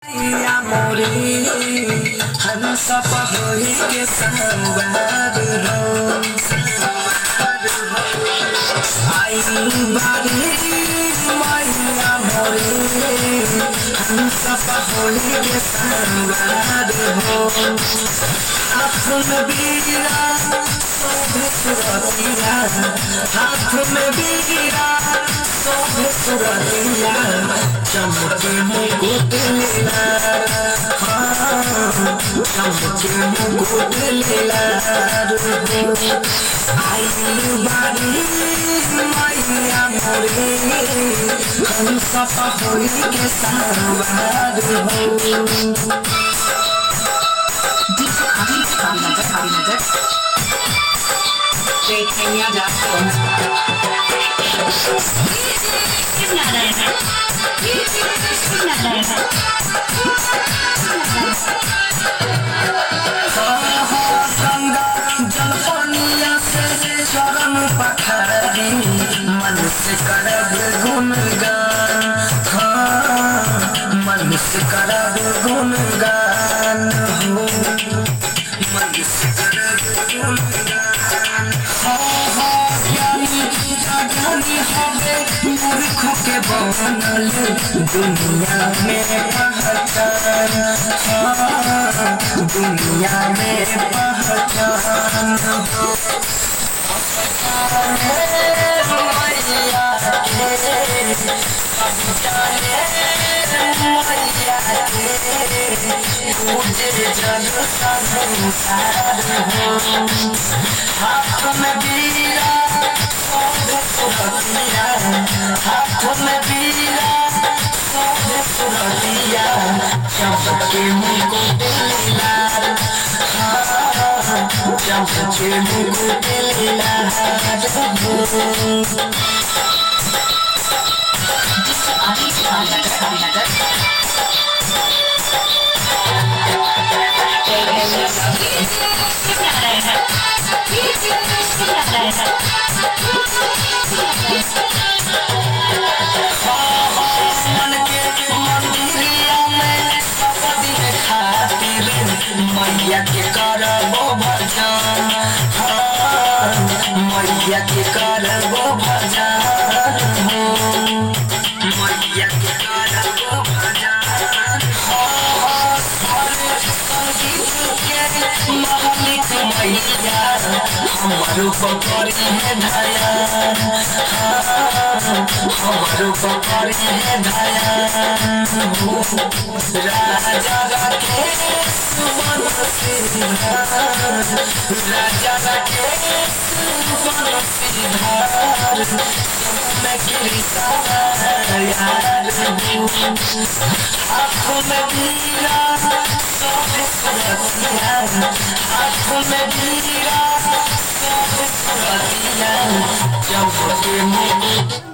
मोरी हम सब होई के संवाद हो आई बारी मैया मोरी हम सब होई के संवाद हो हाथ में बीरा शोभे सुरतिया हाथ में बीरा शोभे सुरतिया चमके मुकुट लीला चमके मुकुट लीला आई बारी मैया मोरी हम सब होई के संवाद हो चरण पखारी मन से करब गुणगान मन से करब गुणगान हो मन से करब गुणगान ज्ञानी हवे मूर्ख के बनल दुनिया में पहचान दुनिया में पहचान हो हाथ में बीरा हाथ में बीरा सुरतिया चमके मुकुट लीला चमके मुकुट लीला मैया के करबो भजन मैया के करबो भजन मैया के करबो भजन मालिक मैया हमारो पकड़ी है धयान हमारो पकड़ी है धयान राजा राकेश राजा राकेश मैं गिरता यार आँखों में बीरा शोभे सुरतिया आँखों में बीरा शोभे सुरतिया चमके मुकुट